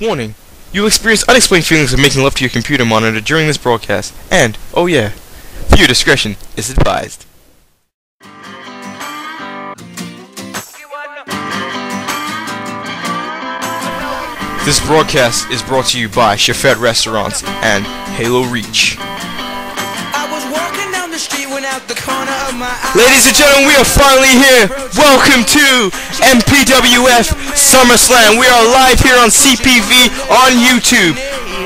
Warning. You'll experience unexplained feelings of making love to your computer monitor during this broadcast. And, oh yeah, viewer discretion is advised. This broadcast is brought to you by Chefette Restaurants and Halo Reach. Ladies and gentlemen, we are finally here. Welcome to MPWF SummerSlam. We are live here on CPV on YouTube.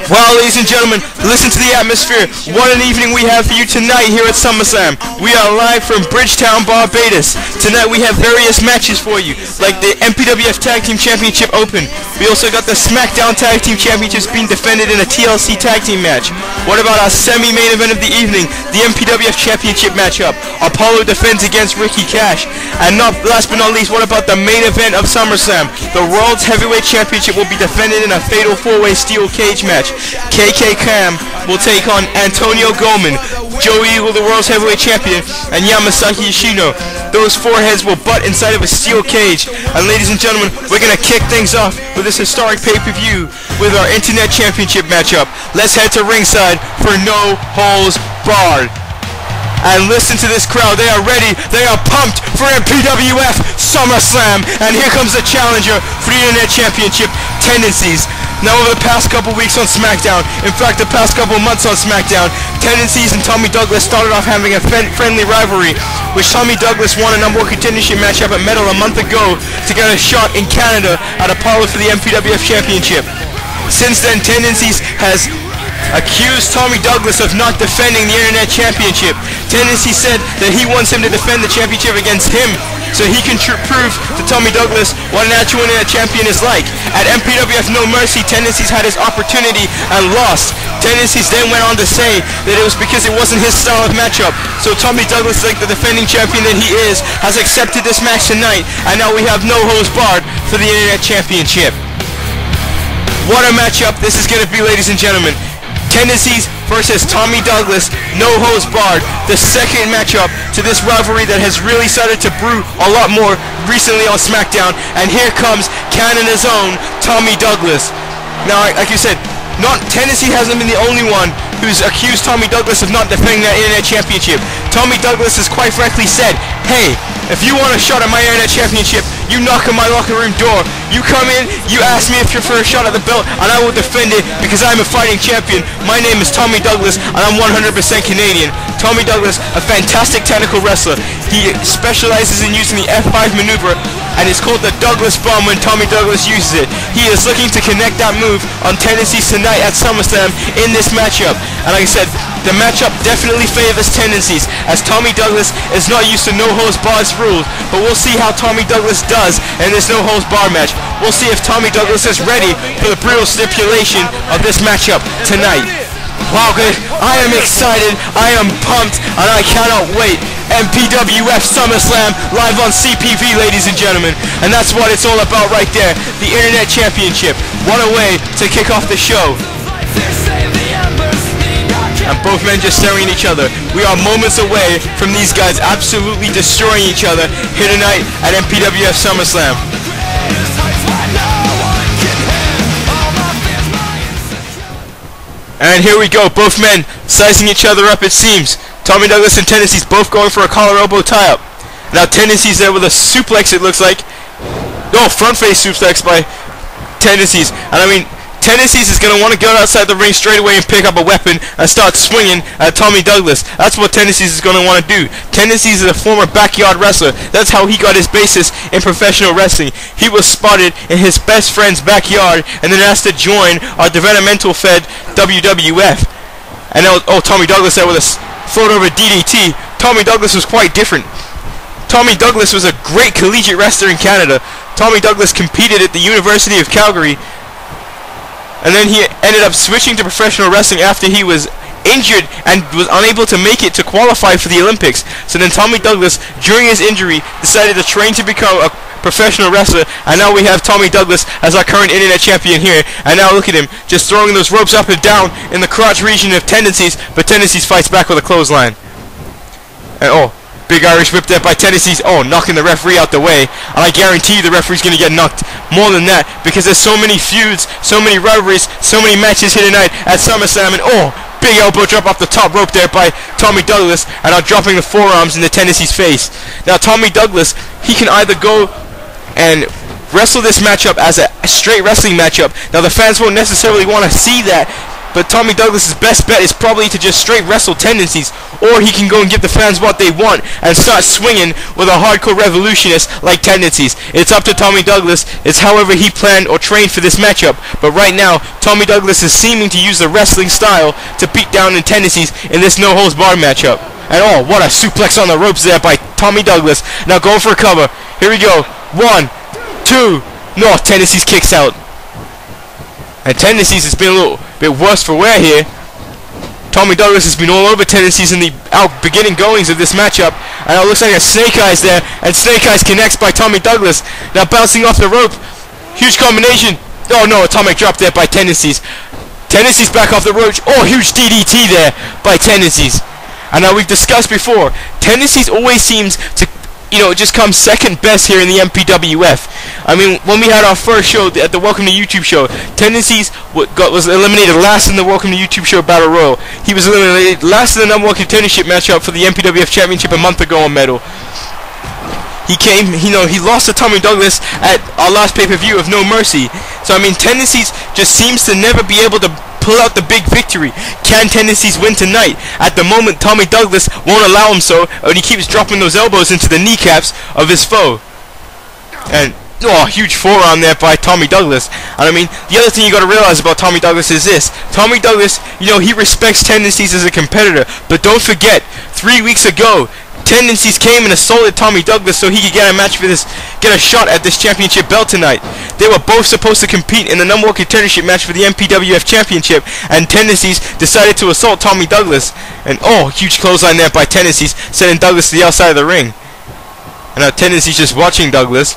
Wow, ladies and gentlemen, listen to the atmosphere. What an evening we have for you tonight here at SummerSlam. We are live from Bridgetown, Barbados. Tonight we have various matches for you, like the MPWF Tag Team Championship Open. We also got the Smackdown Tag Team Championships being defended in a TLC Tag Team match. What about our semi-main event of the evening, the MPWF Championship matchup? Apollo defends against Ricky Cash. And last but not least, what about the main event of SummerSlam? The World's Heavyweight Championship will be defended in a fatal 4-way steel cage match. Kwam will take on Antonio Goldman, Joe Eagle, the World's Heavyweight Champion, and Yamasaki Yoshino. Those four heads will butt inside of a steel cage. And ladies and gentlemen, we're going to kick things off with this historic pay-per-view with our Internet Championship matchup. Let's head to ringside for No Holds Barred. And listen to this crowd. They are ready. They are pumped for MPWF SummerSlam. And here comes the challenger for the Internet Championship, Tendanciz. Now over the past couple weeks on Smackdown, in fact the past couple months on Smackdown, Tendanciz and Tommy Douglas started off having a friendly rivalry, which Tommy Douglas won a number one contendership matchup at Metal a month ago to get a shot in Canada at Apollo for the MPWF Championship. Since then, Tendanciz has accused Tommy Douglas of not defending the Internet Championship. Tendanciz said that he wants him to defend the championship against him, so he can prove to Tommy Douglas what an actual Internet champion is like. At MPWF No Mercy, Tendanciz had his opportunity and lost. Tendanciz then went on to say that it was because it wasn't his style of matchup. So Tommy Douglas, like the defending champion that he is, has accepted this match tonight, and now we have No Holds Barred for the Internet Championship. What a matchup this is going to be, ladies and gentlemen. Tendanciz versus Tommy Douglas, No Holds Barred, the second matchup to this rivalry that has really started to brew a lot more recently on Smackdown. And here comes Canada's own Tommy Douglas. Now, like you said, Tendanciz hasn't been the only one who's accused Tommy Douglas of not defending that Internet Championship. Tommy Douglas has quite frankly said, hey, if you want a shot at my Internet Championship, you knock on my locker room door. You come in, you ask me if you're for a shot at the belt, and I will defend it because I'm a fighting champion. My name is Tommy Douglas, and I'm 100% Canadian. Tommy Douglas, a fantastic technical wrestler. He specializes in using the F5 maneuver, and it's called the Douglas Bomb when Tommy Douglas uses it. He is looking to connect that move on Tendanciz tonight at SummerSlam in this matchup. And like I said, the matchup definitely favors Tendanciz, as Tommy Douglas is not used to No Holds Barred rules, but we'll see how Tommy Douglas does in this No Holds Barred match. We'll see if Tommy Douglas is ready for the brutal stipulation of this matchup tonight. Wow, good. I am excited, I am pumped, and I cannot wait. MPWF SummerSlam live on CPV, ladies and gentlemen. And that's what it's all about right there. The Internet Championship. What a way to kick off the show. And both men just staring at each other. We are moments away from these guys absolutely destroying each other here tonight at MPWF SummerSlam. And here we go, both men sizing each other up, it seems. Tommy Douglas and Tendanciz both going for a collar elbow tie-up. Now Tendanciz there with a suplex, it looks like. No, front face suplex by Tendanciz. And I mean, Tendanciz is going to want to go outside the ring straight away and pick up a weapon and start swinging at Tommy Douglas. That's what Tendanciz is going to want to do. Tendanciz is a former backyard wrestler. That's how he got his basis in professional wrestling. He was spotted in his best friend's backyard and then asked to join our developmental fed WWF. And now, oh, Tommy Douglas there with a float over DDT. Tommy Douglas was quite different. Tommy Douglas was a great collegiate wrestler in Canada. Tommy Douglas competed at the University of Calgary, and then he ended up switching to professional wrestling after he was injured and was unable to make it to qualify for the Olympics. So then Tommy Douglas, during his injury, decided to train to become a professional wrestler, and now we have Tommy Douglas as our current Internet champion here. And now look at him, just throwing those ropes up and down in the crotch region of Tendanciz, but Tendanciz fights back with a clothesline. And oh, Big Irish whip there by Tendanciz. Oh, knocking the referee out the way. And I guarantee you the referee's going to get knocked more than that, because there's so many feuds, so many rivalries, so many matches here tonight at SummerSlam. And oh, big elbow drop off the top rope there by Tommy Douglas, and now dropping the forearms into Tendanciz's face. Now Tommy Douglas, he can either go and wrestle this matchup as a straight wrestling matchup. Now the fans won't necessarily want to see that, but Tommy Douglas's best bet is probably to just straight wrestle Tendanciz, or he can go and give the fans what they want and start swinging with a hardcore revolutionist like Tendanciz. It's up to Tommy Douglas. It's however he planned or trained for this matchup. But right now, Tommy Douglas is seeming to use the wrestling style to beat down Tendanciz in this no-holds-barred matchup. And oh, what a suplex on the ropes there by Tommy Douglas. Now going for a cover. Here we go. 1, 2. No, Tendanciz kicks out. And Tendanciz has been a little bit worse for wear here. Tommy Douglas has been all over Tendanciz in the beginning goings of this matchup. And it looks like a Snake Eyes there. And Snake Eyes connects by Tommy Douglas. Now bouncing off the rope. Huge combination. Oh no, atomic drop there by Tendanciz. Tendanciz back off the rope. Oh, huge DDT there by Tendanciz. And now we've discussed before, Tendanciz always seems to, just come second best here in the MPWF. I mean, when we had our first show at the Welcome to YouTube show, Tendanciz was eliminated last in the Welcome to YouTube show Battle Royal. He was eliminated last in the number one contendership matchup for the MPWF Championship a month ago on Metal. He lost to Tommy Douglas at our last pay-per-view of No Mercy. So, I mean, Tendanciz just seems to never be able to pull out the big victory. Can Tendanciz win tonight? At the moment, Tommy Douglas won't allow him so, and he keeps dropping those elbows into the kneecaps of his foe. And, oh, huge forearm there by Tommy Douglas. And I mean, the other thing you got to realize about Tommy Douglas is this. Tommy Douglas, he respects Tendanciz as a competitor. But don't forget, 3 weeks ago, Tendanciz came and assaulted Tommy Douglas so he could get a shot at this championship belt tonight. They were both supposed to compete in the number one contendership match for the MPWF Championship, and Tendanciz decided to assault Tommy Douglas. And oh, huge clothesline there by Tendanciz, sending Douglas to the outside of the ring. And now Tendanciz just watching Douglas.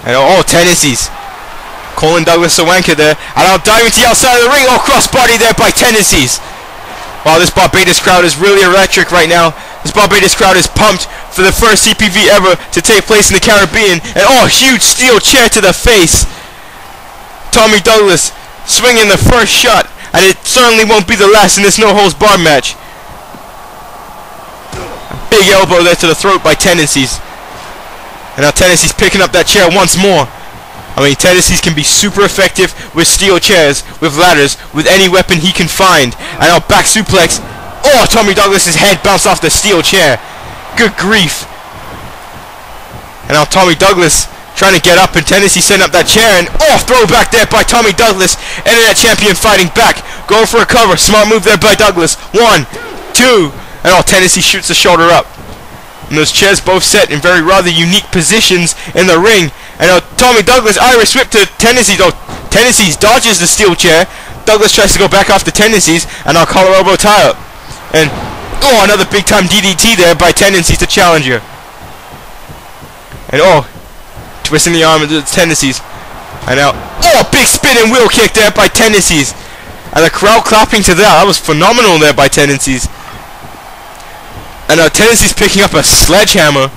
And oh, Tendanciz calling Douglas a wanker there. And now diving to the outside of the ring. Oh, crossbody there by Tendanciz. Wow, this Barbados crowd is really electric right now. This Barbados crowd is pumped for the first CPV ever to take place in the Caribbean. And oh, huge steel chair to the face. Tommy Douglas swinging the first shot, and it certainly won't be the last in this no-holds-barred match. Big elbow there to the throat by Tendanciz. And now Tendanciz picking up that chair once more. I mean, Tendanciz can be super effective with steel chairs, with ladders, with any weapon he can find. And now back suplex. Oh, Tommy Douglas's head bounced off the steel chair. Good grief. And now Tommy Douglas trying to get up, and Tendanciz setting up that chair, and oh, throwback there by Tommy Douglas. Internet champion fighting back. Going for a cover. Smart move there by Douglas. 1, 2. And oh, Tendanciz shoots the shoulder up. And those chairs both set in very rather unique positions in the ring. And now Tommy Douglas Irish whip to Tendanciz. Oh, Tendanciz dodges the steel chair. Douglas tries to go back off the Tendanciz, and now collar elbow tie up. And oh, another big time DDT there by Tendanciz to challenger. And oh, twisting the arm into Tendanciz. And now oh, big spinning wheel kick there by Tendanciz. And the crowd clapping to that. That was phenomenal there by Tendanciz. And now Tendanciz picking up a sledgehammer.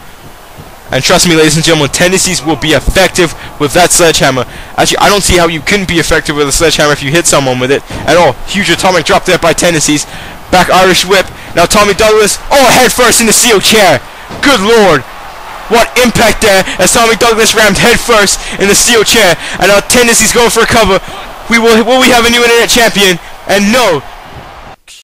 And trust me, ladies and gentlemen, Tendanciz will be effective with that sledgehammer. Actually, I don't see how you couldn't be effective with a sledgehammer if you hit someone with it. And oh, huge atomic drop there by Tendanciz. Back Irish whip. Now Tommy Douglas. Oh, head first in the steel chair. Good lord. What impact there as Tommy Douglas rammed head first in the steel chair. And now Tendanciz going for a cover. Will we have a new internet champion? And no,